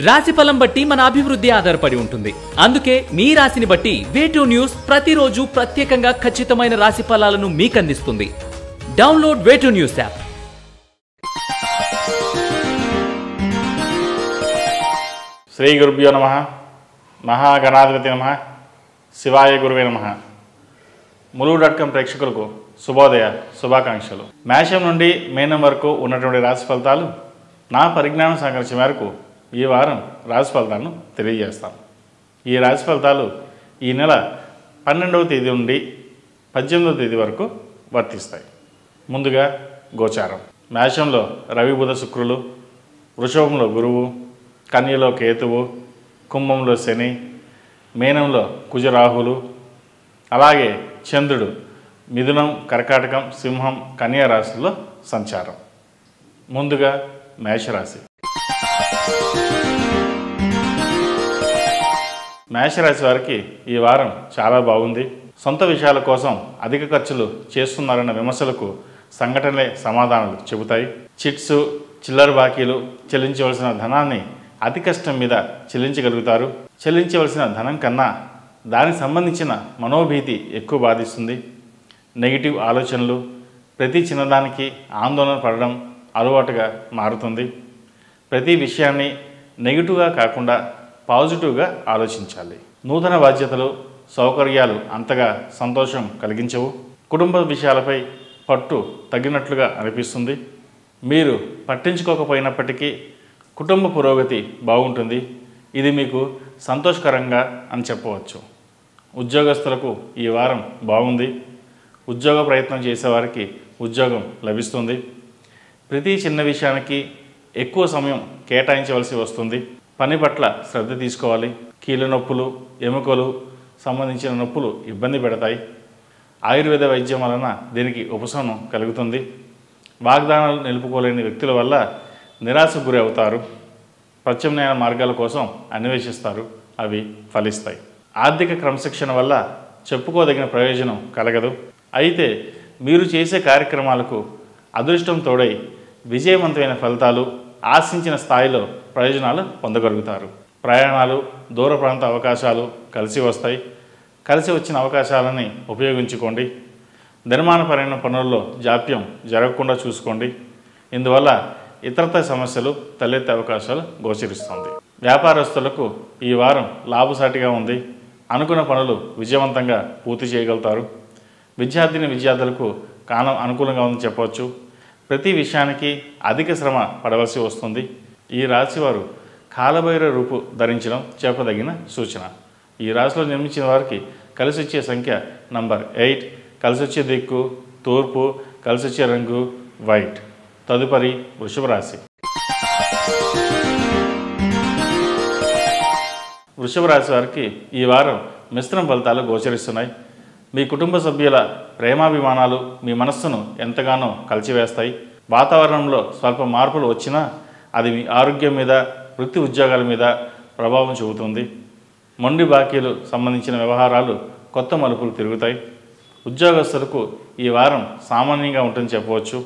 రాశిఫలం బట్టి మన అభివృద్ధి ఆధారపడి ఉంటుంది. అందుకే మీ రాశిని బట్టి వే2 న్యూస్ ప్రతిరోజు ప్రత్యేకంగా ఖచ్చితమైన రాశి ఫలాలను మీకు అందిస్తుంది. Download Way2News app. Shri గురుభ్యో నమః. మహాగణాధిపతి నమః. శివాయ గురువే నమః. ములుగు.com ప్రేక్షకులకు శుభోదయ శుభాకాంక్షలు. మేషం నుండి మీనం వరకు ఉన్నటువంటి రాశి ఫలితాలు నా పరిజ్ఞానం సహకరించే మేరకు ఈ వారం రాశి ఫలితాలను తెలియజేస్తాను. ఈ రాశి ఫలితాలు ఈ నెల 12వ తేదీ నుండి 18వ తేదీ వరకు వర్తిస్తాయి. ముందుగా గోచారం. మేషంలో రవి బుధ శుక్రులు, వృషభంలో గురువు, కన్యలో కేతువు, కుంభంలో శని, మీనంలో కుజరాహులు, అలాగే చంద్రుడు మిథునం, కర్కాటకం, సింహం, కన్యా రాశుల్లో సంచారం. ముందుగా మేషరాశి. మేషరాశి వారికి ఈ వారం చాలా బాగుంది. సొంత విషయాల కోసం అధిక ఖర్చులు చేస్తున్నారన్న విమర్శలకు సంఘటనలే సమాధానాలు చెబుతాయి. చిట్స్, చిల్లర బాకీలు, చెల్లించవలసిన ధనాన్ని అతి కష్టం మీద చెల్లించగలుగుతారు. చెల్లించవలసిన ధనం కన్నా దానికి సంబంధించిన మనోభీతి ఎక్కువ బాధిస్తుంది. నెగిటివ్ ఆలోచనలు, ప్రతి చిన్నదానికి ఆందోళన పడడం అలవాటుగా మారుతుంది. ప్రతి విషయాన్ని నెగిటివ్గా కాకుండా పాజిటివ్గా ఆలోచించాలి. నూతన బాధ్యతలు, సౌకర్యాలు అంతగా సంతోషం కలిగించవు. కుటుంబ విషయాలపై పట్టు తగ్గినట్లుగా అనిపిస్తుంది. మీరు పట్టించుకోకపోయినప్పటికీ కుటుంబ పురోగతి బాగుంటుంది. ఇది మీకు సంతోషకరంగా అని చెప్పవచ్చు. ఉద్యోగస్తులకు ఈ వారం బాగుంది. ఉద్యోగ ప్రయత్నం చేసేవారికి ఉద్యోగం లభిస్తుంది. ప్రతి చిన్న విషయానికి ఎక్కువ సమయం కేటాయించవలసి వస్తుంది. పని పట్ల శ్రద్ధ తీసుకోవాలి. కీళ్ళ నొప్పులు, ఎముకలు సంబంధించిన నొప్పులు ఇబ్బంది పెడతాయి. ఆయుర్వేద వైద్యం వలన దీనికి ఉపశమనం కలుగుతుంది. వాగ్దానాలు నిలుపుకోలేని వ్యక్తుల వల్ల నిరాశకు గురి అవుతారు. ప్రత్యామ్నాయ మార్గాల కోసం అన్వేషిస్తారు. అవి ఫలిస్తాయి. ఆర్థిక క్రమశిక్షణ వల్ల చెప్పుకోదగిన ప్రయోజనం కలగదు. అయితే మీరు చేసే కార్యక్రమాలకు అదృష్టం తోడై విజయవంతమైన ఫలితాలు, ఆశించిన స్థాయిలో ప్రయోజనాలు పొందగలుగుతారు. ప్రయాణాలు, దూర ప్రాంత అవకాశాలు కలిసి వస్తాయి. కలిసి వచ్చిన అవకాశాలని ఉపయోగించుకోండి. నిర్మాణపరమైన పనుల్లో జాప్యం జరగకుండా చూసుకోండి. ఇందువల్ల ఇతరత సమస్యలు తలెత్తే అవకాశాలు గోచరిస్తుంది. వ్యాపారస్తులకు ఈ వారం లాభసాటిగా ఉంది. అనుకున్న పనులు విజయవంతంగా పూర్తి చేయగలుగుతారు. విద్యార్థులకు కాలం అనుకూలంగా ఉందని చెప్పవచ్చు. ప్రతి విషయానికి అధిక శ్రమ పడవలసి వస్తుంది. ఈ రాశివారు కాలభైరవ రూపు ధరించడం చెప్పదగిన సూచన. ఈ రాశిలో జన్మించిన వారికి కలిసి వచ్చే సంఖ్య నంబర్ 8, కలిసి వచ్చే దిక్కు తూర్పు, కలిసి వచ్చే రంగు వైట్. తదుపరి వృషభ రాశి. వృషభ రాశి వారికి ఈ వారం మిశ్రమ ఫలితాలు గోచరిస్తున్నాయి. మీ కుటుంబ సభ్యుల ప్రేమాభిమానాలు మీ మనస్సును ఎంతగానో కలిచివేస్తాయి. వాతావరణంలో స్వల్ప మార్పులు వచ్చినా అది మీ ఆరోగ్యం మీద, వృత్తి ఉద్యోగాల మీద ప్రభావం చూపుతుంది. మొండి బాకీలు సంబంధించిన వ్యవహారాలు కొత్త మలుపులు తిరుగుతాయి. ఉద్యోగస్తులకు ఈ వారం సామాన్యంగా ఉంటుందని చెప్పవచ్చు.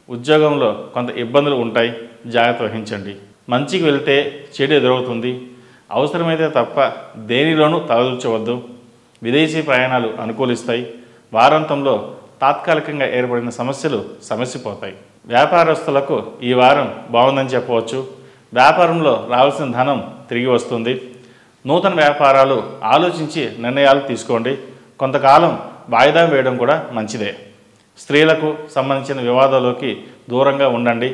ఉద్యోగంలో కొంత ఇబ్బందులు ఉంటాయి. జాగ్రత్త వహించండి. మంచికి వెళితే చెడు ఎదురవుతుంది. అవసరమైతే తప్ప దేనిలోనూ తలదూర్చవద్దు. విదేశీ ప్రయాణాలు అనుకూలిస్తాయి. వారాంతంలో తాత్కాలికంగా ఏర్పడిన సమస్యలు సమసిపోతాయి. వ్యాపారస్తులకు ఈ వారం బాగుందని చెప్పవచ్చు. వ్యాపారంలో రావాల్సిన ధనం తిరిగి వస్తుంది. నూతన వ్యాపారాలు ఆలోచించి నిర్ణయాలు తీసుకోండి. కొంతకాలం వాయిదా వేయడం కూడా మంచిదే. స్త్రీలకు సంబంధించిన వివాదాల్లోకి దూరంగా ఉండండి.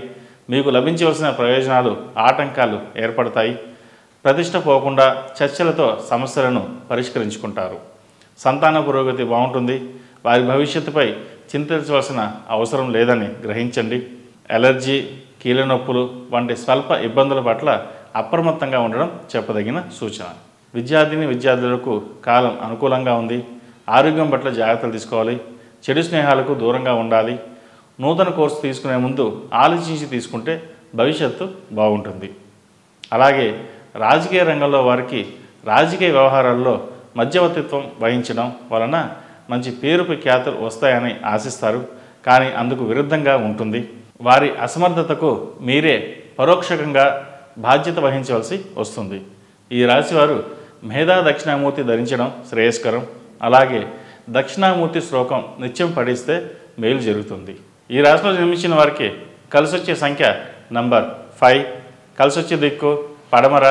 మీకు లభించవలసిన ప్రయోజనాలు ఆటంకాలు ఏర్పడతాయి. ప్రతిష్ట పోకుండా చర్చలతో సమస్యలను పరిష్కరించుకుంటారు. సంతాన పురోగతి బాగుంటుంది. వారి భవిష్యత్తుపై చింతించవలసిన అవసరం లేదని గ్రహించండి. ఎలర్జీ, కీళ్ళ నొప్పులు వంటి స్వల్ప ఇబ్బందుల పట్ల అప్రమత్తంగా ఉండడం చెప్పదగిన సూచన. విద్యార్థులకు కాలం అనుకూలంగా ఉంది. ఆరోగ్యం పట్ల జాగ్రత్తలు తీసుకోవాలి. చెడు స్నేహాలకు దూరంగా ఉండాలి. నూతన కోర్సు తీసుకునే ముందు ఆలోచించి తీసుకుంటే భవిష్యత్తు బాగుంటుంది. అలాగే రాజకీయ రంగంలో వారికి రాజకీయ వ్యవహారాల్లో మధ్యవర్తిత్వం వహించడం వలన మంచి పేరు ప్రఖ్యాతులు వస్తాయని ఆశిస్తారు. కానీ అందుకు విరుద్ధంగా ఉంటుంది. వారి అసమర్థతకు మీరే పరోక్షంగా బాధ్యత వహించవలసి వస్తుంది. ఈ రాశివారు మేధా దక్షిణామూర్తి ధరించడం శ్రేయస్కరం. అలాగే దక్షిణామూర్తి శ్లోకం నిత్యం పఠిస్తే మేలు జరుగుతుంది. ఈ రాశిలో జన్మించిన వారికి కలిసొచ్చే సంఖ్య నంబర్ 5, కలిసొచ్చే దిక్కు పడమర,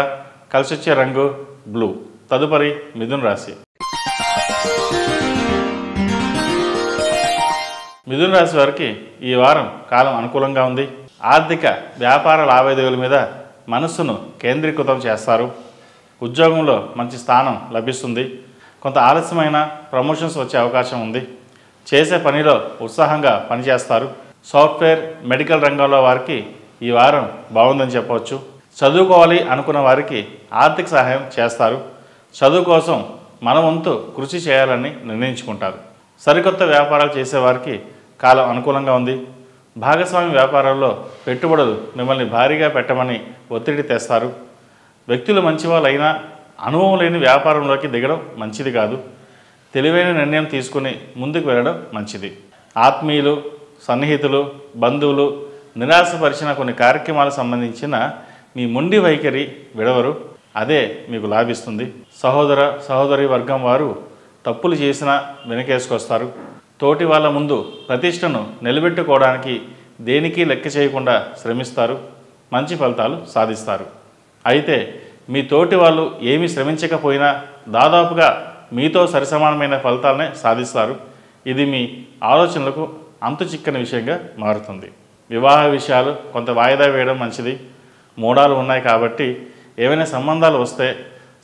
కలిసొచ్చే రంగు బ్లూ. తదుపరి మిథున రాశి. మిథున రాశి వారికి ఈ వారం కాలం అనుకూలంగా ఉంది. ఆర్థిక వ్యాపార లావాదేవీల మీద మనస్సును కేంద్రీకృతం చేస్తారు. ఉద్యోగంలో మంచి స్థానం లభిస్తుంది. కొంత ఆలస్యమైన ప్రమోషన్స్ వచ్చే అవకాశం ఉంది. చేసే పనిలో ఉత్సాహంగా పనిచేస్తారు. సాఫ్ట్వేర్, మెడికల్ రంగంలో వారికి ఈ వారం బాగుందని చెప్పవచ్చు. చదువుకోవాలి అనుకున్న వారికి ఆర్థిక సహాయం చేస్తారు. చదువు కోసం మన వంతు కృషి చేయాలని నిర్ణయించుకుంటారు. సరికొత్త వ్యాపారాలు చేసేవారికి కాలం అనుకూలంగా ఉంది. భాగస్వామి వ్యాపారాల్లో పెట్టుబడులు మిమ్మల్ని భారీగా పెట్టమని ఒత్తిడి తెస్తారు. వ్యక్తులు మంచివాళ్ళైనా అనుభవం లేని వ్యాపారంలోకి దిగడం మంచిది కాదు. తెలివైన నిర్ణయం తీసుకుని ముందుకు వెళ్ళడం మంచిది. ఆత్మీయులు, సన్నిహితులు, బంధువులు నిరాశపరిచిన కొన్ని కార్యక్రమాలకు సంబంధించిన మీ మొండి వైఖరి విడవరు. అదే మీకు లాభిస్తుంది. సహోదరి వర్గం వారు తప్పులు చేసినా వెనకేసుకొస్తారు. తోటి వాళ్ళ ముందు ప్రతిష్టను నిలబెట్టుకోవడానికి దేనికి లెక్క చేయకుండా శ్రమిస్తారు. మంచి ఫలితాలు సాధిస్తారు. అయితే మీ తోటి వాళ్ళు ఏమీ శ్రమించకపోయినా దాదాపుగా మీతో సరిసమానమైన ఫలితాలనే సాధిస్తారు. ఇది మీ ఆలోచనలకు అంతు చిక్కని విషయంగా మారుతుంది. వివాహ విషయాలు కొంత వాయిదా వేయడం మంచిది. మూడాలు ఉన్నాయి కాబట్టి ఏవైనా సంబంధాలు వస్తే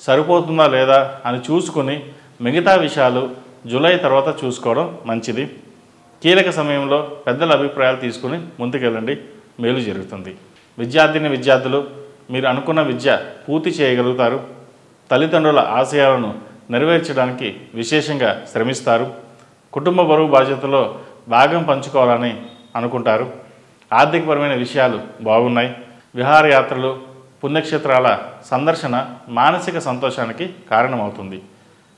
సరిపోతుందా లేదా అని చూసుకుని మిగతా విషయాలు జూలై తర్వాత చూసుకోవడం మంచిది. కీలక సమయంలో పెద్దల అభిప్రాయాలు తీసుకుని ముందుకెళ్ళండి, మేలు జరుగుతుంది. విద్యార్థులు మీరు అనుకున్న విద్య పూర్తి చేయగలుగుతారు. తల్లిదండ్రుల ఆశయాలను నెరవేర్చడానికి విశేషంగా శ్రమిస్తారు. కుటుంబ బరువు బాధ్యతలో భాగం పంచుకోవాలని అనుకుంటారు. ఆర్థికపరమైన విషయాలు బాగున్నాయి. విహారయాత్రలు, పుణ్యక్షేత్రాల సందర్శన మానసిక సంతోషానికి కారణమవుతుంది.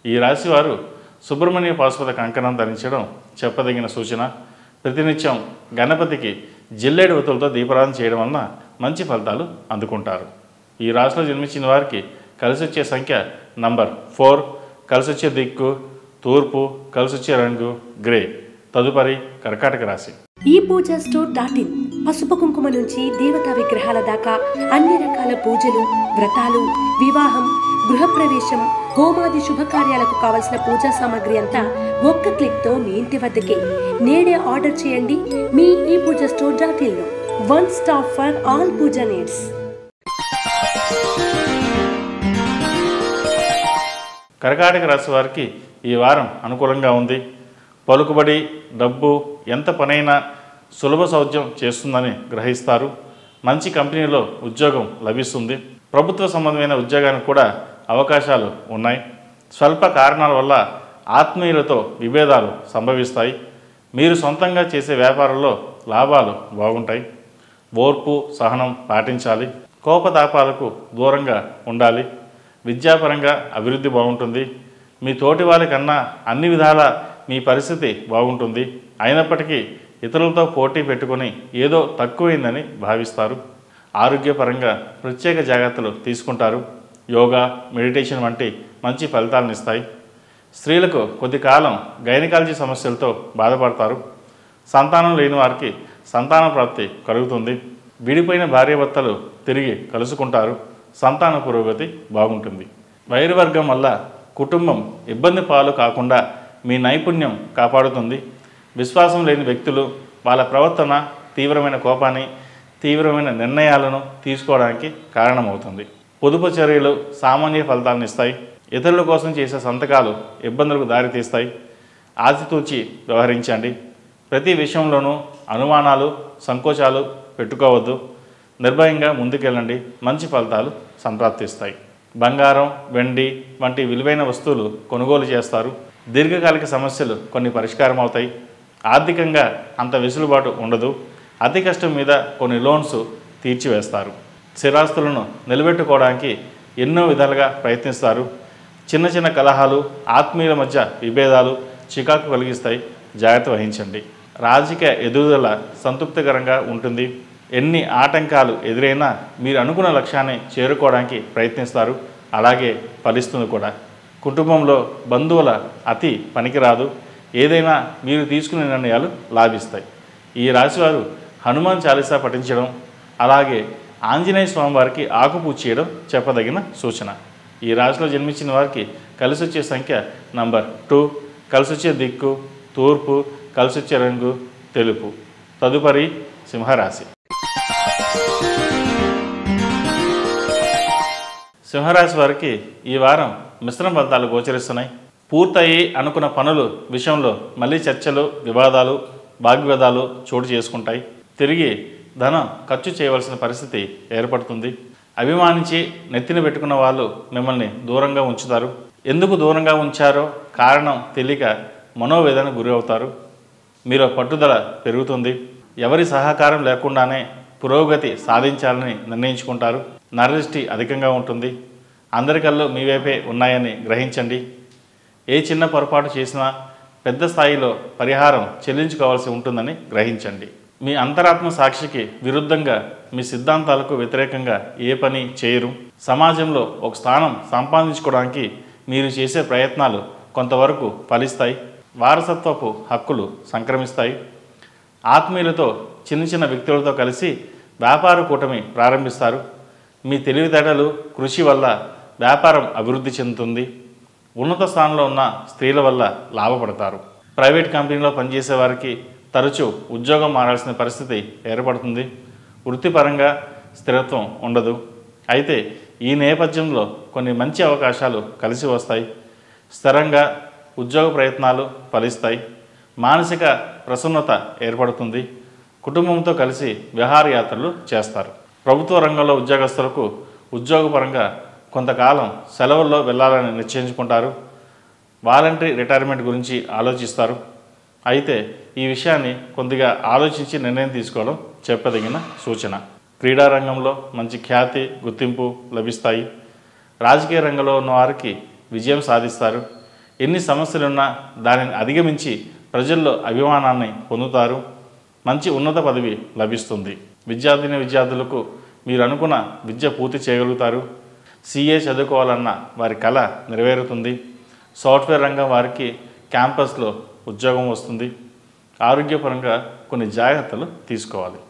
ఈ రాశివారు సుబ్రహ్మణ్య పాశుపత కంకణం ధరించడం చెప్పదగిన సూచన. ప్రతినిత్యం గణపతికి జిల్లేడు ఒత్తులతో దీపారాధన చేయడం వలన మంచి ఫలితాలు అందుకుంటారు. ఈ రాశిలో జన్మించిన వారికి కలిసొచ్చే సంఖ్య నంబర్ 4, కలిసొచ్చే దిక్కు తూర్పు, కలిసొచ్చే రంగు గ్రే. తదుపరి కర్కాటక రాశి. ఈ పూజా స్టోర్.in పసుపు కుంకుమ నుంచి దేవతా విగ్రహాల దాకా అన్ని రకాల పూజలు, వ్రతాలు, వివాహం, గృహప్రవేశం, హోమాది శుభకార్యాలకు కావలసిన పూజా సామాగ్రి అంతా ఒక్క క్లిక్తో మీ ఇంటి వద్దకే. నేడే ఆర్డర్ చేయండి మీ ఈ పూజా స్టోర్.in లో. One stop for all puja needs. కర్కాటక రాశి వారికి ఈ వారం అనుకూలంగా ఉంది. పలుకుబడి, డబ్బు ఎంత పనైనా సులభ సౌజ్యం చేస్తుందని గ్రహిస్తారు. మంచి కంపెనీలో ఉద్యోగం లభిస్తుంది. ప్రభుత్వ సంబంధమైన ఉద్యోగానికి కూడా అవకాశాలు ఉన్నాయి. స్వల్ప కారణాల వల్ల ఆత్మీయులతో విభేదాలు సంభవిస్తాయి. మీరు సొంతంగా చేసే వ్యాపారంలో లాభాలు బాగుంటాయి. ఓర్పు, సహనం పాటించాలి. కోపతాపాలకు దూరంగా ఉండాలి. విద్యాపరంగా అభివృద్ధి బాగుంటుంది. మీ తోటి వాళ్ళకన్నా అన్ని విధాల మీ పరిస్థితి బాగుంటుంది. అయినప్పటికీ ఇతరులతో పోటీ పెట్టుకొని ఏదో తక్కువైందని భావిస్తారు. ఆరోగ్యపరంగా ప్రత్యేక జాగ్రత్తలు తీసుకుంటారు. యోగా, మెడిటేషన్ వంటి మంచి ఫలితాలను ఇస్తాయి. స్త్రీలకు కొద్ది కాలం గైనకాలజీ సమస్యలతో బాధపడతారు. సంతానం లేని వారికి సంతాన ప్రాప్తి కలుగుతుంది. విడిపోయిన భార్యాభర్తలు తిరిగి కలుసుకుంటారు. సంతాన పురోగతి బాగుంటుంది. వైరవర్గం వల్ల కుటుంబం ఇబ్బంది పాలు కాకుండా మీ నైపుణ్యం కాపాడుతుంది. విశ్వాసం లేని వ్యక్తులు వాళ్ళ ప్రవర్తన తీవ్రమైన కోపాన్ని, తీవ్రమైన నిర్ణయాలను తీసుకోవడానికి కారణమవుతుంది. పొదుపు చర్యలు సామాన్య ఫలితాలను ఇస్తాయి. ఇతరుల కోసం చేసే సంతకాలు ఇబ్బందులకు దారితీస్తాయి. ఆచితూచి వ్యవహరించండి. ప్రతి విషయంలోనూ అనుమానాలు, సంకోచాలు పెట్టుకోవద్దు. నిర్భయంగా ముందుకెళ్ళండి. మంచి ఫలితాలు సంప్రాప్తిస్తాయి. బంగారం, వెండి వంటి విలువైన వస్తువులు కొనుగోలు చేస్తారు. దీర్ఘకాలిక సమస్యలు కొన్ని పరిష్కారం అవుతాయి. ఆర్థికంగా అంత వెసులుబాటు ఉండదు. అతి కష్టం మీద కొన్ని లోన్స్ తీర్చివేస్తారు. స్థిరాస్తులను నిలబెట్టుకోవడానికి ఎన్నో విధాలుగా ప్రయత్నిస్తారు. చిన్న చిన్న కలహాలు, ఆత్మీయుల మధ్య విభేదాలు చికాకు కలిగిస్తాయి. జాగ్రత్త వహించండి. రాజకీయ ఎదుగుదల సంతృప్తికరంగా ఉంటుంది. ఎన్ని ఆటంకాలు ఎదురైనా మీరు అనుకున్న లక్ష్యాన్ని చేరుకోవడానికి ప్రయత్నిస్తారు, అలాగే ఫలిస్తుంది కూడా. కుటుంబంలో బంధువుల అతి పనికిరాదు, ఏదైనా మీరు తీసుకునే నిర్ణయాలు లాభిస్తాయి. ఈ రాశివారు హనుమాన్ చాలీసా పఠించడం, అలాగే ఆంజనేయ స్వామి వారికి ఆకుపూజ చేయడం చెప్పదగిన సూచన. ఈ రాశిలో జన్మించిన వారికి కలిసి వచ్చే సంఖ్య నంబర్ 2, కలిసి వచ్చే దిక్కు తూర్పు, కలిసి వచ్చే రంగు తెలుపు. తదుపరి సింహరాశి. సింహరాశి వారికి ఈ వారం మిశ్రమ ఫలితాలు గోచరిస్తున్నాయి. పూర్తయి అనుకున్న పనులు విషయంలో మళ్ళీ చర్చలు, వివాదాలు, వాగ్వివాదాలు చోటు చేసుకుంటాయి. తిరిగి ధనం ఖర్చు చేయవలసిన పరిస్థితి ఏర్పడుతుంది. అభిమానించి నెత్తిన పెట్టుకున్న వాళ్ళు మిమ్మల్ని దూరంగా ఉంచుతారు. ఎందుకు దూరంగా ఉంచారో కారణం తెలియక మనోవేదన గురి అవుతారు. మీరు పట్టుదల పెరుగుతుంది. ఎవరి సహకారం లేకుండానే పురోగతి సాధించాలని నిర్ణయించుకుంటారు. నరదృష్టి అధికంగా ఉంటుంది. అందరి కళ్ళు మీ వైపే ఉన్నాయని గ్రహించండి. ఏ చిన్న పొరపాటు చేసినా పెద్ద స్థాయిలో పరిహారం చెల్లించుకోవాల్సి ఉంటుందని గ్రహించండి. మీ అంతరాత్మ సాక్షికి విరుద్ధంగా, మీ సిద్ధాంతాలకు వ్యతిరేకంగా ఏ పని చేయరు. సమాజంలో ఒక స్థానం సంపాదించుకోవడానికి మీరు చేసే ప్రయత్నాలు కొంతవరకు ఫలిస్తాయి. వారసత్వపు హక్కులు సంక్రమిస్తాయి. ఆత్మీయులతో, చిన్న చిన్న వ్యక్తులతో కలిసి వ్యాపార కూటమి ప్రారంభిస్తారు. మీ తెలివితేటలు, కృషి వల్ల వ్యాపారం అభివృద్ధి చెందుతుంది. ఉన్నత స్థానంలో ఉన్న స్త్రీల వల్ల లాభపడతారు. ప్రైవేట్ కంపెనీలో పనిచేసే వారికి తరచూ ఉద్యోగం మారాల్సిన పరిస్థితి ఏర్పడుతుంది. వృత్తిపరంగా స్థిరత్వం ఉండదు. అయితే ఈ నేపథ్యంలో కొన్ని మంచి అవకాశాలు కలిసి వస్తాయి. స్థిరంగా ఉద్యోగ ప్రయత్నాలు ఫలిస్తాయి. మానసిక ప్రసన్నత ఏర్పడుతుంది. కుటుంబంతో కలిసి విహారయాత్రలు చేస్తారు. ప్రభుత్వ రంగంలో ఉద్యోగస్తులకు ఉద్యోగపరంగా కొంతకాలం సెలవుల్లో వెళ్ళాలని నిశ్చయించుకుంటారు. వాలంటరీ రిటైర్మెంట్ గురించి ఆలోచిస్తారు. అయితే ఈ విషయాన్ని కొద్దిగా ఆలోచించి నిర్ణయం తీసుకోవడం చెప్పదగిన సూచన. క్రీడా రంగంలో మంచి ఖ్యాతి, గుర్తింపు లభిస్తాయి. రాజకీయ రంగంలో ఉన్న వారికి విజయం సాధిస్తారు. ఎన్ని సమస్యలున్నా దానిని అధిగమించి ప్రజల్లో అభిమానాన్ని పొందుతారు. మంచి ఉన్నత పదవి లభిస్తుంది. విద్యార్థులకు మీరు అనుకున్న విద్య పూర్తి చేయగలుగుతారు. CA చదువుకోవాలన్న వారి కళ నెరవేరుతుంది. సాఫ్ట్వేర్ రంగం వారికి క్యాంపస్లో ఉద్యోగం వస్తుంది. ఆరోగ్యపరంగా కొన్ని జాగ్రత్తలు తీసుకోవాలి.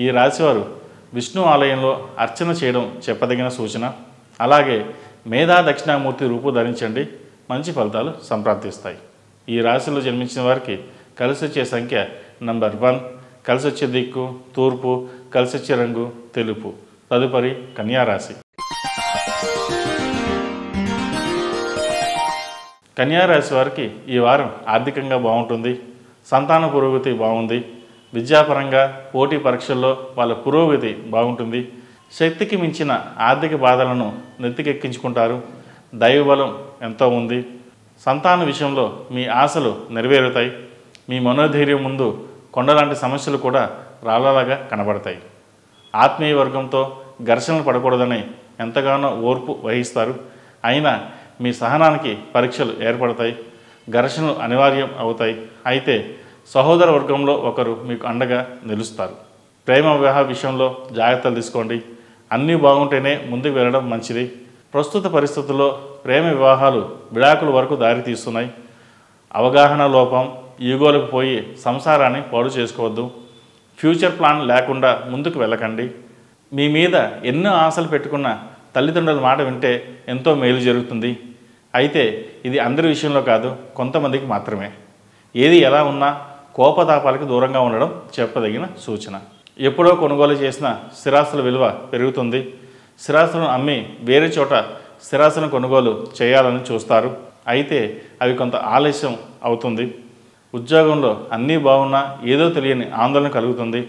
ఈ రాశివారు విష్ణు ఆలయంలో అర్చన చేయడం చెప్పదగిన సూచన. అలాగే మేధా దక్షిణామూర్తి రూపు ధరించండి. మంచి ఫలితాలు సంప్రాప్తిస్తాయి. ఈ రాశిలో జన్మించిన వారికి కలిసి వచ్చే సంఖ్య నంబర్ 1, కలిసి వచ్చే దిక్కు తూర్పు, కలిసి వచ్చే రంగు తెలుపు. తదుపరి కన్యారాశి. కన్యారాశి వారికి ఈ వారం ఆర్థికంగా బాగుంటుంది. సంతాన పురోగతి బాగుంది. విద్యాపరంగా పోటీ పరీక్షల్లో వాళ్ళ పురోగతి బాగుంటుంది. శక్తికి మించిన ఆర్థిక బాధలను నెత్తికెక్కించుకుంటారు. దైవబలం ఎంతో ఉంది. సంతాన విషయంలో మీ ఆశలు నెరవేరుతాయి. మీ మనోధైర్యం ముందు కొండలాంటి సమస్యలు కూడా రాళ్ళలాగా కనబడతాయి. ఆత్మీయ వర్గంతో ఘర్షణలు పడకూడదని ఎంతగానో ఓర్పు వహిస్తారు. అయినా మీ సహనానికి పరీక్షలు ఏర్పడతాయి. ఘర్షణలు అనివార్యం అవుతాయి. అయితే సహోదర వర్గంలో ఒకరు మీకు అండగా నిలుస్తారు. ప్రేమ వివాహ విషయంలో జాగ్రత్తలు తీసుకోండి. అన్నీ బాగుంటేనే ముందుకు వెళ్ళడం మంచిది. ప్రస్తుత పరిస్థితుల్లో ప్రేమ వివాహాలు విడాకుల వరకు దారితీస్తున్నాయి. అవగాహన లోపం, ఈగోలకు పోయి సంసారాన్ని పాడు చేసుకోవద్దు. ఫ్యూచర్ ప్లాన్ లేకుండా ముందుకు వెళ్ళకండి. మీ మీద ఎన్నో ఆశలు పెట్టుకున్న తల్లిదండ్రుల మాట వింటే ఎంతో మేలు జరుగుతుంది. అయితే ఇది అందరి విషయంలో కాదు, కొంతమందికి మాత్రమే. ఏది ఎలా ఉన్నా కోపతాపాలకు దూరంగా ఉండడం చెప్పదగిన సూచన. ఎప్పుడో కొనుగోలు చేసిన స్థిరాస్తుల విలువ పెరుగుతుంది. స్థిరాస్తులను అమ్మి వేరే చోట స్థిరాస్తులను కొనుగోలు చేయాలని చూస్తారు. అయితే అవి కొంత ఆలస్యం అవుతుంది. ఉద్యోగంలో అన్నీ బాగున్నా ఏదో తెలియని ఆందోళన కలుగుతుంది.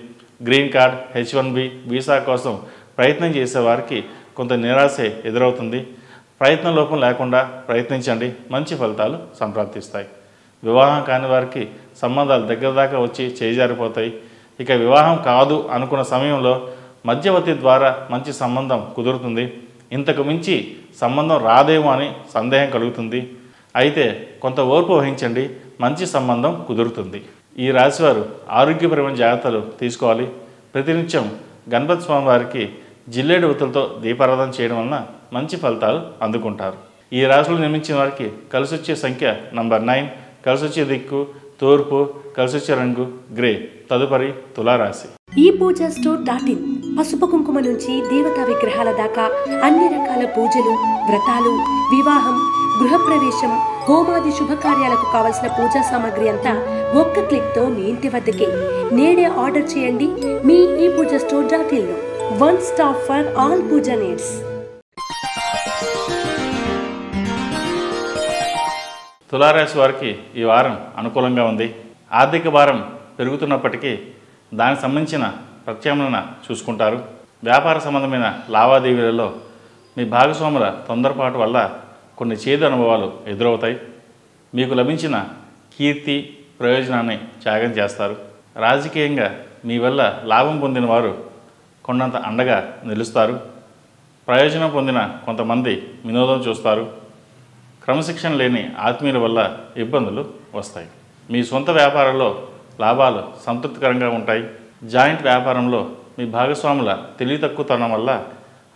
గ్రీన్ కార్డ్, H1B వీసా కోసం ప్రయత్నం చేసేవారికి కొంత నిరాశ ఎదురవుతుంది. ప్రయత్న లోపం లేకుండా ప్రయత్నించండి. మంచి ఫలితాలు సంప్రాప్తిస్తాయి. వివాహం కాని వారికి సంబంధాలు దగ్గర దాకా వచ్చి చేజారిపోతాయి. ఇక వివాహం కాదు అనుకున్న సమయంలో మధ్యవర్తి ద్వారా మంచి సంబంధం కుదురుతుంది. ఇంతకు మించి సంబంధం రాదేమో అని సందేహం కలుగుతుంది. అయితే కొంత ఓర్పు వహించండి. మంచి సంబంధం కుదురుతుంది. ఈ రాశివారు ఆరోగ్యపరమైన జాగ్రత్తలు తీసుకోవాలి. ప్రతినిత్యం గణపతి స్వామివారికి జిల్లేడు ఉతులతో దీపారాధన చేయడం వలన మంచి ఫలితాలు అందుకుంటారు. ఈ రాశిలో నిర్మించిన వారికి కలిసొచ్చే సంఖ్య నంబర్ 9, కలిసొచ్చే దిక్కు తూర్పు, కలిసొచ్చే రంగు గ్రే. తదుపరి తులారాశి. ఈ పూజా స్టోర్ .in పసుపు కుంకుమ నుంచి దేవతా విగ్రహాల దాకా అన్ని రకాల పూజలు, వ్రతాలు, వివాహం, గృహప్రవేశం, హోమాది శుభకార్యాలకు కావలసిన పూజా సామాగ్రి అంతా ఒక్క క్లిక్ తో మీ ఇంటి వద్దకే. నేడే ఆర్డర్ చేయండి మీ ఈ పూజా స్టోర్ .in లో. One stop for all puja needs. తులారాశి వారికి ఈ వారం అనుకూలంగా ఉంది. ఆర్థిక భారం పెరుగుతున్నప్పటికీ దానికి సంబంధించిన ప్రత్యామ్నాయం చూసుకుంటారు. వ్యాపార సంబంధమైన లావాదేవీలలో మీ భాగస్వాముల తొందరపాటు వల్ల కొన్ని చేదు అనుభవాలు ఎదురవుతాయి. మీకు లభించిన కీర్తి, ప్రయోజనాన్ని త్యాగం చేస్తారు. రాజకీయంగా మీ వల్ల లాభం పొందిన వారు కొండంత అండగా నిలుస్తారు. ప్రయోజనం పొందిన కొంతమంది వినోదం చూస్తారు. క్రమశిక్షణ లేని ఆత్మీయుల వల్ల ఇబ్బందులు వస్తాయి. మీ సొంత వ్యాపారంలో లాభాలు సంతృప్తికరంగా ఉంటాయి. జాయింట్ వ్యాపారంలో మీ భాగస్వాముల తెలివి తక్కువతనం వల్ల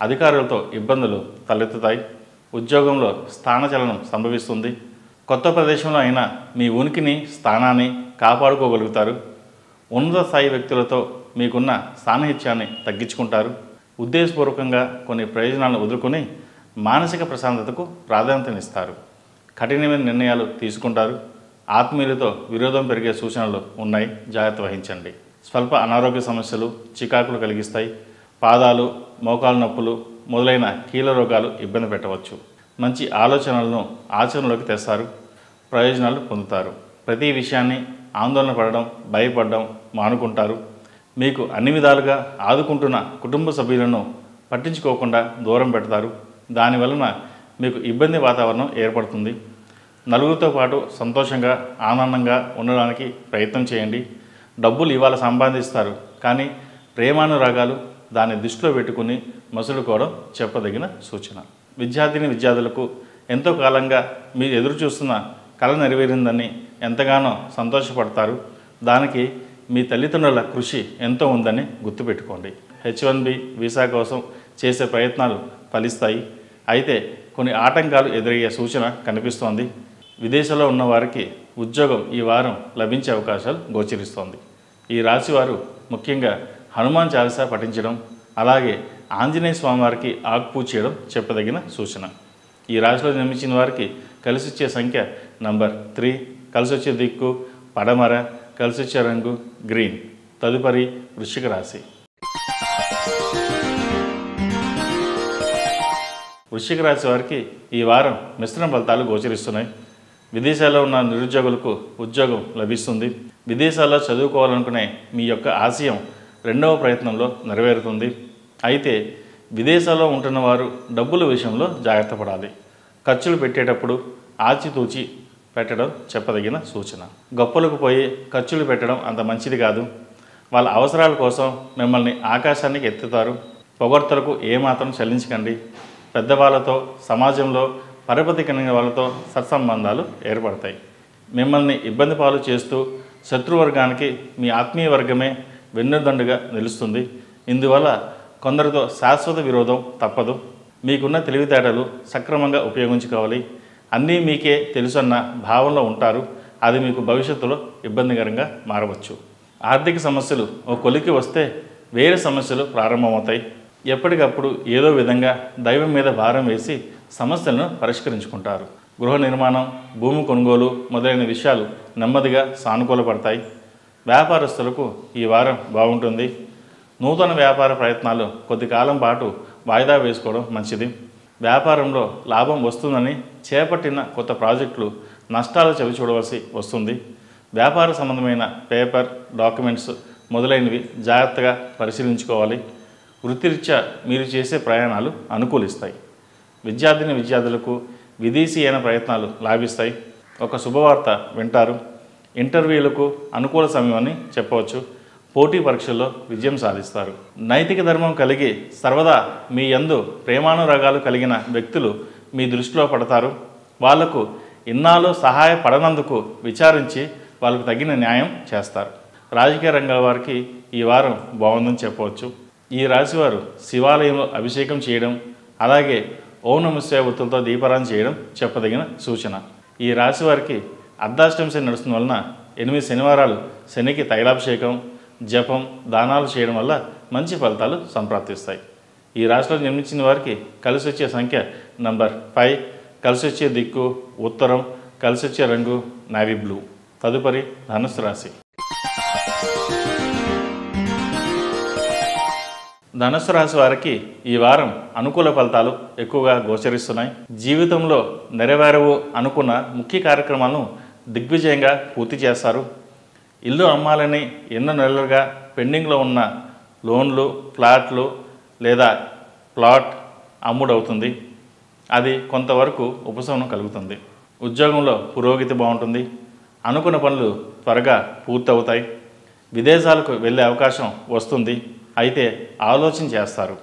అధికారులతో ఇబ్బందులు తలెత్తుతాయి. ఉద్యోగంలో స్థానచలనం సంభవిస్తుంది. కొత్త ప్రదేశంలో అయినా మీ ఉనికిని, స్థానాన్ని కాపాడుకోగలుగుతారు. ఉన్నత స్థాయి వ్యక్తులతో మీకున్న సాన్నిహిత్యాన్ని తగ్గించుకుంటారు. ఉద్దేశపూర్వకంగా కొన్ని ప్రయోజనాలను వదులుకొని మానసిక ప్రశాంతతకు ప్రాధాన్యతనిస్తారు. కఠినమైన నిర్ణయాలు తీసుకుంటారు. ఆత్మీయులతో విరోధం పెరిగే సూచనలు ఉన్నాయి, జాగ్రత్త వహించండి. స్వల్ప అనారోగ్య సమస్యలు చికాకులు కలిగిస్తాయి. పాదాలు, మోకాలు నొప్పులు మొదలైన కీళ్ళ రోగాలు ఇబ్బంది పెట్టవచ్చు. మంచి ఆలోచనలను ఆచరణలోకి తెస్తారు. ప్రయోజనాలు పొందుతారు. ప్రతి విషయాన్ని ఆందోళన పడడం, భయపడడం మానుకుంటారు. మీకు అన్ని విధాలుగా ఆదుకుంటున్న కుటుంబ సభ్యులను పట్టించుకోకుండా దూరం పెడతారు. దానివలన మీకు ఇబ్బంది వాతావరణం ఏర్పడుతుంది. నలుగురితో పాటు సంతోషంగా, ఆనందంగా ఉండడానికి ప్రయత్నం చేయండి. డబ్బులు ఇవాళ సంపాదిస్తారు, కానీ ప్రేమానురాగాలు దాన్ని దృష్టిలో పెట్టుకుని మసులుకోవడం చెప్పదగిన సూచన. విద్యార్థులకు ఎంతో కాలంగా మీరు ఎదురు చూస్తున్న కళ నెరవేరిందని ఎంతగానో సంతోషపడతారు. దానికి మీ తల్లిదండ్రుల కృషి ఎంతో ఉందని గుర్తుపెట్టుకోండి. H1B వీసా కోసం చేసే ప్రయత్నాలు ఫలిస్తాయి. అయితే కొన్ని ఆటంకాలు ఎదురయ్యే సూచన కనిపిస్తోంది. విదేశాల్లో ఉన్న వారికి ఉద్యోగం ఈ వారం లభించే అవకాశాలు గోచరిస్తోంది. ఈ రాశివారు ముఖ్యంగా హనుమాన్ చాలీసా పఠించడం, అలాగే ఆంజనేయ స్వామివారికి ఆకుపూజ చేయడం చెప్పదగిన సూచన. ఈ రాశిలో జన్మించిన వారికి కలిసొచ్చే సంఖ్య నంబర్ 3, కలిసొచ్చే దిక్కు పడమర, కలిసొచ్చే రంగు గ్రీన్. తదుపరి వృశ్చిక రాశి. వృశ్చిక రాశి వారికి ఈ వారం మిశ్రమ ఫలితాలు గోచరిస్తున్నాయి. విదేశాల్లో ఉన్న నిరుద్యోగులకు ఉద్యోగం లభిస్తుంది. విదేశాల్లో చదువుకోవాలనుకునే మీ యొక్క ఆశయం 2వ ప్రయత్నంలో నెరవేరుతుంది. అయితే విదేశాల్లో ఉంటున్న వారు డబ్బుల విషయంలో జాగ్రత్త పడాలి. ఖర్చులు పెట్టేటప్పుడు ఆచితూచి పెట్టడం చెప్పదగిన సూచన. గొప్పలకు పోయి ఖర్చులు పెట్టడం అంత మంచిది కాదు. వాళ్ళ అవసరాల కోసం మిమ్మల్ని ఆకాశానికి ఎత్తుతారు. పొగడ్తలకు ఏమాత్రం చెల్లించకండి. పెద్దవాళ్ళతో, సమాజంలో పరపతి కలిగిన వాళ్ళతో సత్సంబంధాలు ఏర్పడతాయి. మిమ్మల్ని ఇబ్బంది పాలు చేస్తూ శత్రువర్గానికి మీ ఆత్మీయ వర్గమే వెన్నుదండుగా నిలుస్తుంది. ఇందువల్ల కొందరితో శాశ్వత విరోధం తప్పదు. మీకున్న తెలివితేటలు సక్రమంగా ఉపయోగించుకోవాలి. అన్నీ మీకే తెలుసన్న భావనలో ఉంటారు. అది మీకు భవిష్యత్తులో ఇబ్బందికరంగా మారవచ్చు. ఆర్థిక సమస్యలు ఓ కొలికి వస్తే వేరే సమస్యలు ప్రారంభమవుతాయి. ఎప్పటికప్పుడు ఏదో విధంగా దైవం మీద భారం వేసి సమస్యలను పరిష్కరించుకుంటారు. గృహ నిర్మాణం, భూమి కొనుగోలు మొదలైన విషయాలు నెమ్మదిగా సానుకూలపడతాయి. వ్యాపారస్తులకు ఈ వారం బాగుంటుంది. నూతన వ్యాపార ప్రయత్నాలు కొద్ది కాలం పాటు వాయిదా వేసుకోవడం మంచిది. వ్యాపారంలో లాభం వస్తుందని చేపట్టిన కొత్త ప్రాజెక్టులు నష్టాలు చవిచూడవలసి వస్తుంది. వ్యాపార సంబంధమైన పేపర్, డాక్యుమెంట్స్ మొదలైనవి జాగ్రత్తగా పరిశీలించుకోవాలి. వృత్తిరీత్యా మీరు చేసే ప్రయాణాలు అనుకూలిస్తాయి. విద్యార్థులకు విదేశీయన ప్రయత్నాలు లాభిస్తాయి. ఒక శుభవార్త వింటారు. ఇంటర్వ్యూలకు అనుకూల సమయం అని చెప్పవచ్చు. పోటీ పరీక్షల్లో విజయం సాధిస్తారు. నైతిక ధర్మం కలిగి సర్వదా మీ యందు ప్రేమానురాగాలు కలిగిన వ్యక్తులు మీ దృష్టిలో పడతారు. వాళ్లకు ఇన్నాళ్ళు సహాయపడనందుకు విచారించి వాళ్ళకు తగిన న్యాయం చేస్తారు. రాజకీయ రంగాల వారికి ఈ వారం బాగుందని చెప్పవచ్చు. ఈ రాశివారు శివాలయంలో అభిషేకం చేయడం, అలాగే ఓం నమః శివాయ ఒత్తులతో దీపారాధన చేయడం చెప్పదగిన సూచన. ఈ రాశి వారికి అర్ధాష్టమి శని నడుస్తున్న వలన 8 శనివారాలు శనికి తైలాభిషేకం, జపం, దానాలు చేయడం వల్ల మంచి ఫలితాలు సంప్రాప్తిస్తాయి. ఈ రాశిలో జన్మించిన వారికి కలిసి వచ్చే సంఖ్య నంబర్ 5, కలిసి వచ్చే దిక్కు ఉత్తరం, కలిసి వచ్చే రంగు నావీ బ్లూ. తదుపరి ధనుస్సు రాశి. ధనుస్సు రాశి వారికి ఈ వారం అనుకూల ఫలితాలు ఎక్కువగా గోచరిస్తున్నాయి. జీవితంలో నెరవేరవు అనుకున్న ముఖ్య కార్యక్రమాలను దిగ్విజయంగా పూర్తి చేస్తారు. ఇల్లు అమ్మాలని ఎన్నో నెలలుగా పెండింగ్లో ఉన్న లోన్లు, ఫ్లాట్లు లేదా ప్లాట్ అమ్ముడవుతుంది. అది కొంతవరకు ఉపశమనం కలుగుతుంది. ఉద్యోగంలో పురోగతి బాగుంటుంది. అనుకున్న పనులు త్వరగా పూర్తవుతాయి. విదేశాలకు వెళ్ళే అవకాశం వస్తుంది. అయితే ఆలోచన చేస్తారు.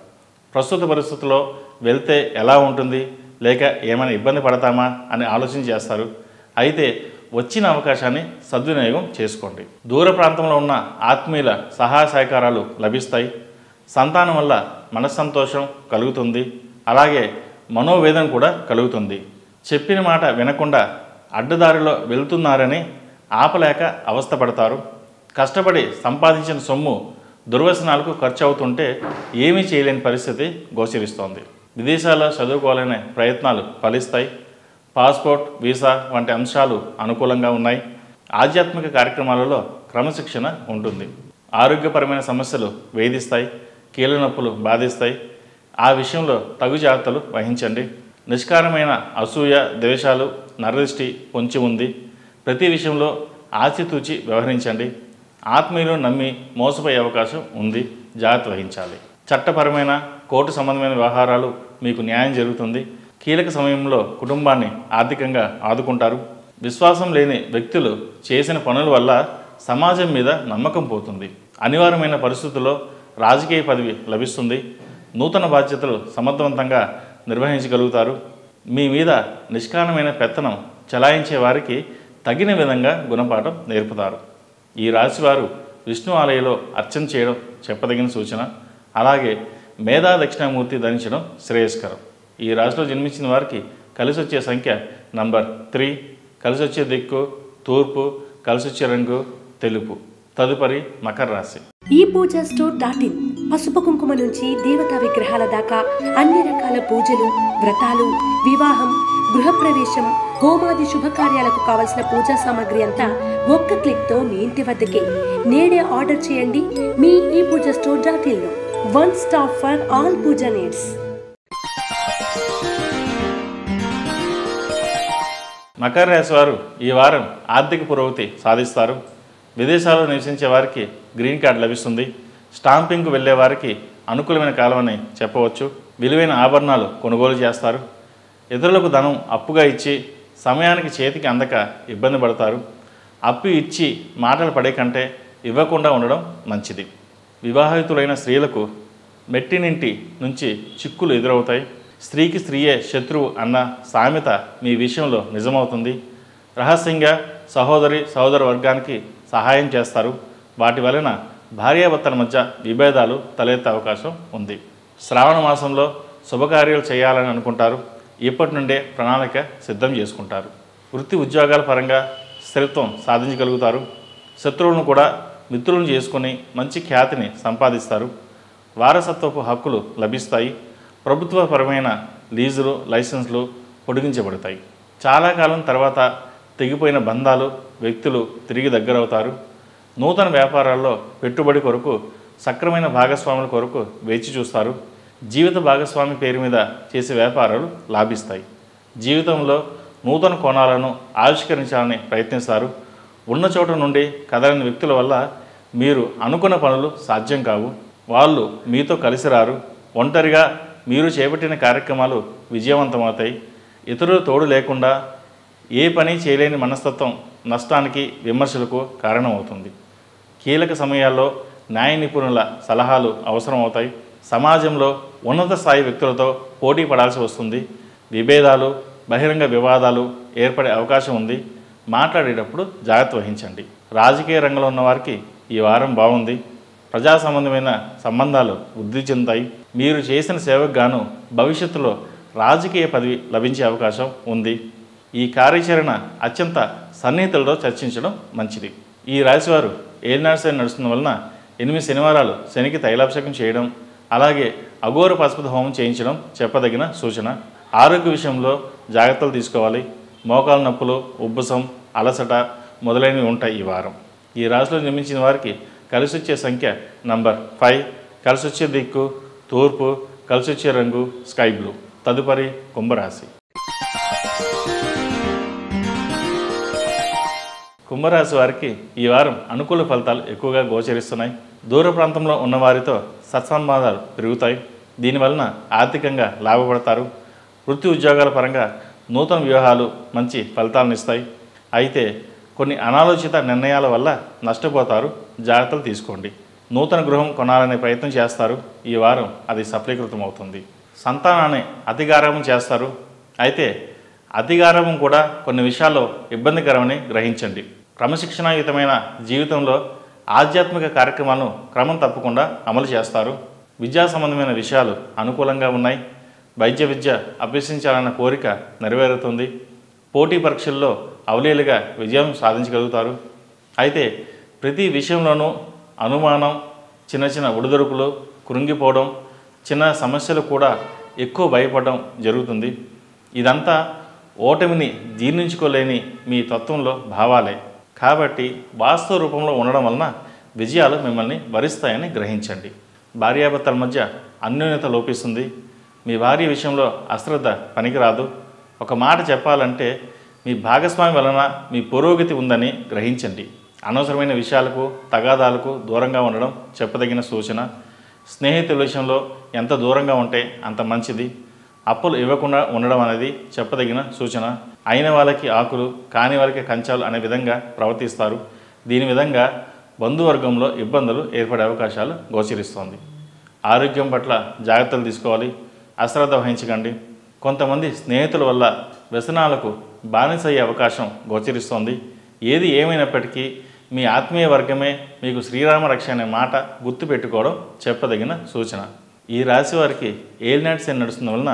ప్రస్తుత పరిస్థితుల్లో వెళ్తే ఎలా ఉంటుంది, లేక ఏమైనా ఇబ్బంది పడతామా అని ఆలోచన చేస్తారు. అయితే వచ్చిన అవకాశాన్ని సద్వినియోగం చేసుకోండి. దూర ప్రాంతంలో ఉన్న ఆత్మీయుల సహాయ సహకారాలు లభిస్తాయి. సంతానం వల్ల మనస్సంతోషం కలుగుతుంది. అలాగే మనోవేదన కూడా కలుగుతుంది. చెప్పిన మాట వినకుండా అడ్డదారిలో వెళ్తున్నారని ఆపలేక అవస్థపడతారు. కష్టపడి సంపాదించిన సొమ్ము దుర్వ్యసనాలకు ఖర్చు అవుతుంటే ఏమీ చేయలేని పరిస్థితి గోచరిస్తోంది. విదేశాల్లో చదువుకోవాలనే ప్రయత్నాలు ఫలిస్తాయి. పాస్పోర్ట్, వీసా వంటి అంశాలు అనుకూలంగా ఉన్నాయి. ఆధ్యాత్మిక కార్యక్రమాలలో క్రమశిక్షణ ఉంటుంది. ఆరోగ్యపరమైన సమస్యలు వేధిస్తాయి. కీళ్ళ నొప్పులు బాధిస్తాయి. ఆ విషయంలో తగు జాగ్రత్తలు వహించండి. నిష్కారమైన అసూయ, ద్వేషాలు, నరదృష్టి పొంచి ఉంది. ప్రతి విషయంలో ఆచితూచి వ్యవహరించండి. ఆత్మీయులను నమ్మి మోసపోయే అవకాశం ఉంది. జాగ్రత్త వహించాలి. చట్టపరమైన కోర్టు సంబంధమైన వ్యవహారాలు మీకు న్యాయం జరుగుతుంది. కీలక సమయంలో కుటుంబాన్ని ఆర్థికంగా ఆదుకుంటారు. విశ్వాసం లేని వ్యక్తులు చేసిన పనుల వల్ల సమాజం మీద నమ్మకం పోతుంది. అనివార్యమైన పరిస్థితుల్లో రాజకీయ పదవి లభిస్తుంది. నూతన బాధ్యతలు సమర్థవంతంగా నిర్వహించగలుగుతారు. మీ మీద నిష్కారణమైన పెత్తనం చలాయించే వారికి తగిన విధంగా గుణపాఠం నేర్పుతారు. ఈ రాశివారు విష్ణు ఆలయంలో అర్చన చేయడం చెప్పదగిన సూచన. అలాగే మేధా దక్షిణామూర్తి ధరించడం శ్రేయస్కరం. ఈ రాశిలో జన్మించిన వారికి కలిసి వచ్చే సంఖ్య నంబర్ 3, కలిసి వచ్చే దిక్కు తూర్పు, కలిసి వచ్చే రంగు తెలుపు. తదుపరి మకర రాశి. ఈ పూజా స్టోర్.in పసుపు కుంకుమ నుంచి దేవతా విగ్రహాల దాకా అన్ని రకాల పూజలు, వ్రతాలు, వివాహం, గృహప్రవేశం, హోమాది శుభకార్యాలకు కావలసిన పూజా సామాగ్రి అంతా ఒక్క క్లిక్తో మీ ఇంటి వద్దకే. నేడే ఆర్డర్ చేయండి మీ ఈ పూజా స్టోర్.in లో. One stop for all puja needs. మకర రాశి వారు ఈ వారం ఆర్థిక పురోగతి సాధిస్తారు. విదేశాల్లో నివసించే వారికి గ్రీన్ కార్డు లభిస్తుంది. స్టాంపింగ్కు వెళ్ళే వారికి అనుకూలమైన కాలమని చెప్పవచ్చు. విలువైన ఆభరణాలు కొనుగోలు చేస్తారు. ఇతరులకు ధనం అప్పుగా ఇచ్చి సమయానికి చేతికి అందక ఇబ్బంది పడతారు. అప్పు ఇచ్చి మాటలు పడే కంటే ఇవ్వకుండా ఉండడం మంచిది. వివాహితులైన స్త్రీలకు మెట్టినింటి నుంచి చిక్కులు ఎదురవుతాయి. స్త్రీకి స్త్రీయే శత్రువు అన్న సామెత మీ విషయంలో నిజమవుతుంది. రహస్యంగా సహోదర వర్గానికి సహాయం చేస్తారు. వాటి వలన భార్యాభర్తల మధ్య విభేదాలు తలెత్తే అవకాశం ఉంది. శ్రావణ మాసంలో శుభకార్యాలు చేయాలని అనుకుంటారు. ఇప్పటి నుండే ప్రణాళిక సిద్ధం చేసుకుంటారు. వృత్తి ఉద్యోగాల పరంగా స్థిరత్వం సాధించగలుగుతారు. శత్రువులను కూడా మిత్రులను చేసుకుని మంచి ఖ్యాతిని సంపాదిస్తారు. వారసత్వపు హక్కులు లభిస్తాయి. ప్రభుత్వపరమైన లీజులు, లైసెన్సులు పొడిగించబడతాయి. చాలా కాలం తర్వాత తెగిపోయిన బంధాలు, వ్యక్తులు తిరిగి దగ్గరవుతారు. నూతన వ్యాపారాల్లో పెట్టుబడి కొరకు సక్రమైన భాగస్వాముల కొరకు వేచి చూస్తారు. జీవిత భాగస్వామి పేరు మీద చేసే వ్యాపారాలు లాభిస్తాయి. జీవితంలో నూతన కోణాలను ఆవిష్కరించాలని ప్రయత్నిస్తారు. ఉన్న చోట నుండి కదలని వ్యక్తుల వల్ల మీరు అనుకున్న పనులు సాధ్యం కావు. వాళ్ళు మీతో కలిసి రారు. ఒంటరిగా మీరు చేపట్టిన కార్యక్రమాలు విజయవంతమవుతాయి. ఇతరులు తోడు లేకుండా ఏ పని చేయలేని మనస్తత్వం నష్టానికి, విమర్శలకు కారణమవుతుంది. కీలక సమయాల్లో న్యాయ నిపుణుల సలహాలు అవసరమవుతాయి. సమాజంలో ఉన్నత స్థాయి వ్యక్తులతో పోటీ పడాల్సి వస్తుంది. విభేదాలు, బహిరంగ వివాదాలు ఏర్పడే అవకాశం ఉంది. మాట్లాడేటప్పుడు జాగ్రత్త వహించండి. రాజకీయ రంగంలో ఉన్న వారికి ఈ వారం బాగుంది. ప్రజా సంబంధమైన సంబంధాలు వృద్ధి చెందుతాయి. మీరు చేసిన సేవకు గాను భవిష్యత్తులో రాజకీయ పదవి లభించే అవకాశం ఉంది. ఈ కార్యాచరణ అత్యంత సన్నిహితులతో చర్చించడం మంచిది. ఈ రాశివారు ఏలినాటి శని నడుస్తున్న వలన 8 శనివారాలు శనికి తైలాభిషేకం చేయడం, అలాగే అఘోర పశుపత హోమం చేయించడం చెప్పదగిన సూచన. ఆరోగ్య విషయంలో జాగ్రత్తలు తీసుకోవాలి. మోకాలు నొప్పులు, ఉబ్బసం, అలసట మొదలైనవి ఉంటాయి ఈ వారం. ఈ రాశిలో జన్మించిన వారికి కలిసి వచ్చే సంఖ్య నంబర్ 5, కలిసి వచ్చే దిక్కు తూర్పు, కలిసి వచ్చే రంగు స్కై బ్లూ. తదుపరి కుంభరాశి. కుంభరాశి వారికి ఈ వారం అనుకూల ఫలితాలు ఎక్కువగా గోచరిస్తున్నాయి. దూర ప్రాంతంలో ఉన్నవారితో సత్సంబంధాలు పెరుగుతాయి. దీనివలన ఆర్థికంగా లాభపడతారు. వృత్తి ఉద్యోగాల పరంగా నూతన వ్యూహాలు మంచి ఫలితాలను ఇస్తాయి. అయితే కొన్ని అనాలోచిత నిర్ణయాల వల్ల నష్టపోతారు. జాగ్రత్తలు తీసుకోండి. నూతన గృహం కొనాలనే ప్రయత్నం చేస్తారు. ఈ వారం అది సఫలీకృతం అవుతుంది. సంతానాన్ని అతిగారామం చేస్తారు. అయితే అతిగారామం కూడా కొన్ని విషయాల్లో ఇబ్బందికరమని గ్రహించండి. క్రమశిక్షణాయుతమైన జీవితంలో ఆధ్యాత్మిక కార్యక్రమాలను క్రమం తప్పకుండా అమలు చేస్తారు. విద్యా సంబంధమైన విషయాలు అనుకూలంగా ఉన్నాయి. వైద్య విద్య అభ్యసించాలన్న కోరిక నెరవేరుతుంది. పోటీ పరీక్షల్లో అవలీలుగా విజయం సాధించగలుగుతారు. అయితే ప్రతి విషయంలోనూ అనుమానం, చిన్న చిన్న ఒడిదొడుకులు, కృంగిపోవడం, చిన్న సమస్యలు కూడా ఎక్కువ భయపడడం జరుగుతుంది. ఇదంతా ఓటమిని జీర్ణించుకోలేని మీ తత్వంలో భావాలే. కాబట్టి వాస్తవ రూపంలో ఉండడం వలన విజయాలు మిమ్మల్ని వరిస్తాయని గ్రహించండి. భార్యాభర్తల మధ్య అన్యోన్యత లోపిస్తుంది. మీ భార్య విషయంలో అశ్రద్ధ పనికిరాదు. ఒక మాట చెప్పాలంటే మీ భాగస్వామి వలన మీ పురోగతి ఉందని గ్రహించండి. అనవసరమైన విషయాలకు, తగాదాలకు దూరంగా ఉండడం చెప్పదగిన సూచన. స్నేహితుల విషయంలో ఎంత దూరంగా ఉంటే అంత మంచిది. అప్పులు ఇవ్వకుండా ఉండడం అనేది చెప్పదగిన సూచన. అయిన వాళ్ళకి ఆకులు, కాని వాళ్ళకి కంచాలు అనే విధంగా ప్రవర్తిస్తారు. దీని విధంగా బంధువర్గంలో ఇబ్బందులు ఏర్పడే అవకాశాలు గోచరిస్తోంది. ఆరోగ్యం పట్ల జాగ్రత్తలు తీసుకోవాలి. అశ్రద్ధ వహించకండి. కొంతమంది స్నేహితుల వల్ల వ్యసనాలకు బానిసయ్యే అవకాశం గోచరిస్తోంది. ఏది ఏమైనప్పటికీ మీ ఆత్మీయ వర్గమే మీకు శ్రీరామ రక్ష అనే మాట గుర్తుపెట్టుకోవడం చెప్పదగిన సూచన. ఈ రాశి వారికి ఏలినాటి శని నడుస్తున్న వలన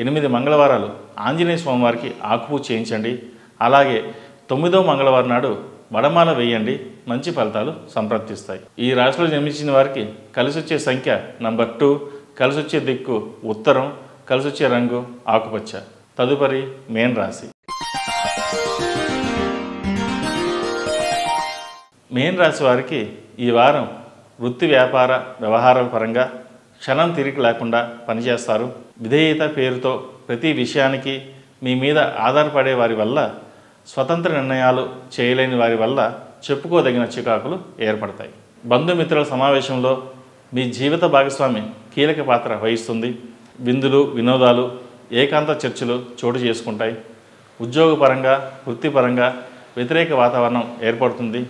8 మంగళవారాలు ఆంజనేయ స్వామి వారికి ఆకుపూజ చేయించండి. అలాగే 9వ మంగళవారం నాడు వడమాల వేయండి. మంచి ఫలితాలు సంప్రాప్తిస్తాయి. ఈ రాశిలో జన్మించిన వారికి కలిసి వచ్చే సంఖ్య నంబర్ 2, కలిసి వచ్చే దిక్కు ఉత్తరం, కలిసి వచ్చే రంగు ఆకుపచ్చ. తదుపరి మేన్ రాశి. మేన్ రాశి వారికి ఈ వారం వృత్తి వ్యాపార వ్యవహారాల పరంగా క్షణం తిరిగి లేకుండా పనిచేస్తారు. విధేయత పేరుతో ప్రతి విషయానికి మీ మీద ఆధారపడే వారి వల్ల, స్వతంత్ర నిర్ణయాలు చేయలేని వారి వల్ల చెప్పుకోదగిన చికాకులు ఏర్పడతాయి. బంధుమిత్రుల సమావేశంలో మీ జీవిత భాగస్వామి కీలక పాత్ర వహిస్తుంది. విందులు, వినోదాలు, ఏకాంత చర్చలు చోటు చేసుకుంటాయి. ఉద్యోగపరంగా, వృత్తిపరంగా వ్యతిరేక వాతావరణం ఏర్పడుతుంది.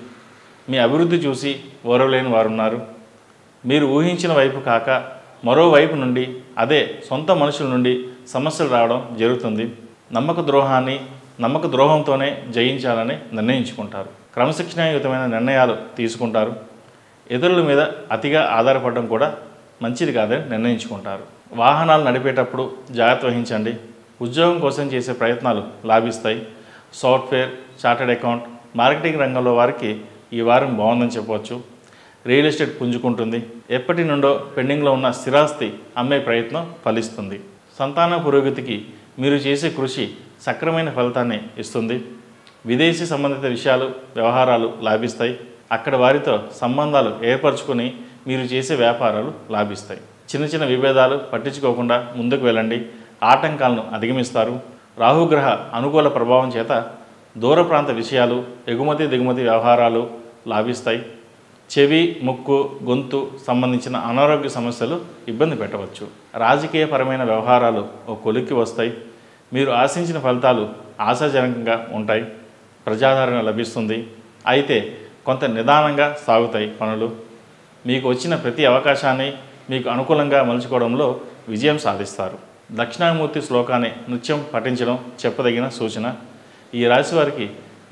మీ అభివృద్ధి చూసి ఓరవలేని వారున్నారు. మీరు ఊహించిన వైపు కాక మరోవైపు నుండి, అదే సొంత మనుషుల నుండి సమస్యలు రావడం జరుగుతుంది. నమ్మక ద్రోహంతోనే జయించాలని నిర్ణయించుకుంటారు. క్రమశిక్షణాయుతమైన నిర్ణయాలు తీసుకుంటారు. ఇతరుల మీద అతిగా ఆధారపడడం కూడా మంచిది కాదని నిర్ణయించుకుంటారు. వాహనాలు నడిపేటప్పుడు జాగ్రత్త వహించండి. ఉద్యోగం కోసం చేసే ప్రయత్నాలు లాభిస్తాయి. సాఫ్ట్వేర్, చార్టెడ్ అకౌంట్, మార్కెటింగ్ రంగంలో వారికి ఈ వారం బాగుందని చెప్పవచ్చు. రియల్ ఎస్టేట్ పుంజుకుంటుంది. ఎప్పటి నుండో పెండింగ్లో ఉన్న స్థిరాస్తి అమ్మే ప్రయత్నం ఫలిస్తుంది. సంతాన పురోగతికి మీరు చేసే కృషి సక్రమైన ఫలితాన్ని ఇస్తుంది. విదేశీ సంబంధిత విషయాలు, వ్యవహారాలు లాభిస్తాయి. అక్కడ వారితో సంబంధాలు ఏర్పరచుకొని మీరు చేసే వ్యాపారాలు లాభిస్తాయి. చిన్న చిన్న విభేదాలు పట్టించుకోకుండా ముందుకు వెళ్ళండి. ఆటంకాలను అధిగమిస్తారు. రాహుగ్రహ అనుకూల ప్రభావం చేత దూర ప్రాంత విషయాలు, ఎగుమతి దిగుమతి వ్యవహారాలు లాభిస్తాయి. చెవి, ముక్కు, గొంతు సంబంధించిన అనారోగ్య సమస్యలు ఇబ్బంది పెట్టవచ్చు. రాజకీయపరమైన వ్యవహారాలు ఓ కొలిక్కి వస్తాయి. మీరు ఆశించిన ఫలితాలు ఆశాజనకంగా ఉంటాయి. ప్రజాదరణ లభిస్తుంది. అయితే కొంత నిదానంగా సాగుతాయి పనులు. మీకు వచ్చిన ప్రతి అవకాశాన్ని మీకు అనుకూలంగా మలుచుకోవడంలో విజయం సాధిస్తారు. దక్షిణామూర్తి శ్లోకాన్ని నిత్యం పఠించడం చెప్పదగిన సూచన. ఈ రాశి వారికి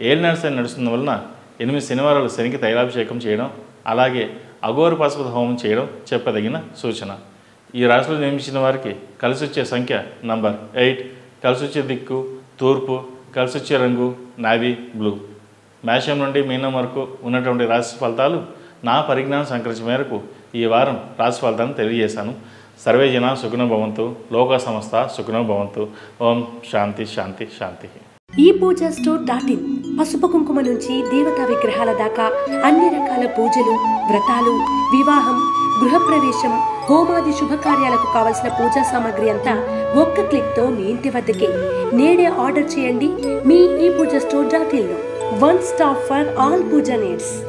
ఏలినాటి శని నడుస్తున్న వలన 8 శనివారాలు శనికి తైలాభిషేకం చేయడం, అలాగే అఘోర పాశుపత హోమం చేయడం చెప్పదగిన సూచన. ఈ రాశిలో జన్మించిన వారికి కలిసి వచ్చే సంఖ్య నంబర్ 8, కలిసి వచ్చే దిక్కు తూర్పు, కలిసి వచ్చే రంగు నావీ బ్లూ. మేషం నుండి మీనం వరకు ఉన్నటువంటి రాశి ఫలితాలు నా పరిజ్ఞానం సంకరించిన మేరకు ఈ వారం రాశి ఫలితాలను తెలియజేశాను. సర్వే జన సుఖినో భవంతు, లోక సమస్త సుఖినో భవంతు. ఓం శాంతి శాంతి శాంతి. ఈ పూజా స్టోర్ .in పసుపు కుంకుమ నుంచి దేవతా విగ్రహాల దాకా అన్ని రకాల పూజలు, వ్రతాలు, వివాహం, గృహప్రవేశం, హోమాది శుభకార్యాలకు కావలసిన పూజా సామాగ్రి అంతా ఒక్క క్లిక్తో మీ ఇంటి వద్దకే. నేడే ఆర్డర్ చేయండి మీ ఈ పూజా స్టోర్ .in లో. One stop for all puja needs.